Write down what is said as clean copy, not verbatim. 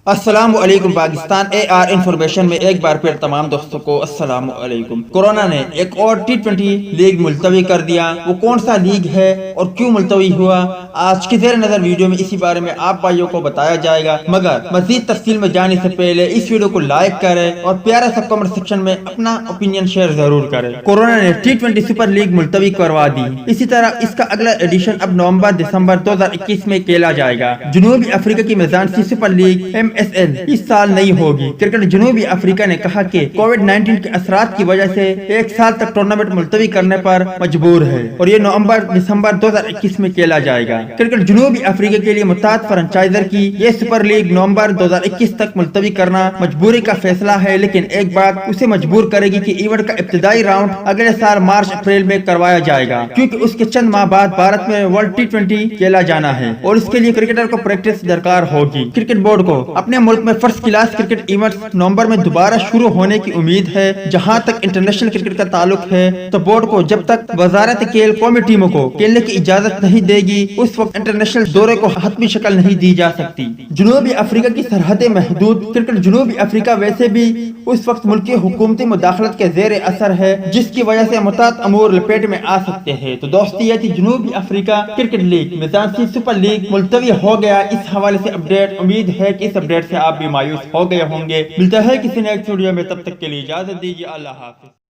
السلام علیکم پاکستان اے are information میں ایک بار پھر تمام دوستوں کو السلام علیکم۔ کورونا نے ایک اور T20 لیگ ملتوی کر دیا۔ وہ کون سا لیگ ہے اور کیوں ملتوی ہوا، آج کی زیر نظر ویڈیو میں اسی بارے میں آپ بھائیوں کو بتایا جائے گا، مگر مزید تفصیل میں جانے سے پہلے اس ویڈیو کو لائک کریں اور پیارا سا کمنٹ سیکشن میں اپنا اوپینین شیئر ضرور کریں۔ کورونا نے T20 سپر لیگ ملتوی کروا دی۔ اسی طرح اس کا اگلا ایڈیشن اب نومبر دسمبر 2021 میں کھیلا جائے گا۔ جنوبی افریقہ کی میدان سی سپر لیگ MSL اس سال نہیں ہوگی۔ کرکٹ جنوبی افریقہ نے کہا کہ کووڈ-19 کے اثرات کی وجہ سے ایک سال تک ٹورنامنٹ ملتوی کرنے پر مجبور ہے اور یہ نومبر دسمبر 2021 میں کھیلا جائے گا۔ کرکٹ جنوبی افریقہ کے لیے متعدد فرنچائزر کی یہ سپر لیگ نومبر 2021 تک ملتوی کرنا مجبوری کا فیصلہ ہے، لیکن ایک بات اسے مجبور کرے گی کہ ایونٹ کا ابتدائی راؤنڈ اگلے سال مارچ اپریل میں کروایا جائے گا، کیونکہ اس کے چند ماہ بعد بھارت میں ورلڈ T20 کھیلا جانا ہے اور اس کے لیے کرکٹر کو پریکٹس درکار ہوگی۔ کرکٹ بورڈ کو اپنے ملک میں فرسٹ کلاس کرکٹ ایونٹس نومبر میں دوبارہ شروع ہونے کی امید ہے۔ جہاں تک انٹرنیشنل کرکٹ کا تعلق ہے تو بورڈ کو جب تک وزارت کھیل قومی ٹیموں کو کھیلنے کی اجازت نہیں دے گی، اس وقت انٹرنیشنل دورے کو حتمی شکل نہیں دی جا سکتی۔ جنوبی افریقہ کی سرحدیں محدود۔ کرکٹ جنوبی افریقہ ویسے بھی اس وقت ملکی حکومتی مداخلت کے زیر اثر ہے، جس کی وجہ سے متعدد امور لپیٹ میں آ سکتے ہیں۔ تو دوستی یہ تھی جنوبی افریقہ کرکٹ لیگ میزانسی سپر لیگ ملتوی ہو گیا۔ اس حوالے سے اپڈیٹ، امید ہے کہ اس اپڈیٹ سے آپ بھی مایوس ہو گئے ہوں گے۔ ملتا ہے کسی نیکسٹ ویڈیو میں، تب تک کے لیے اجازت دیجیے۔ اللہ حافظ۔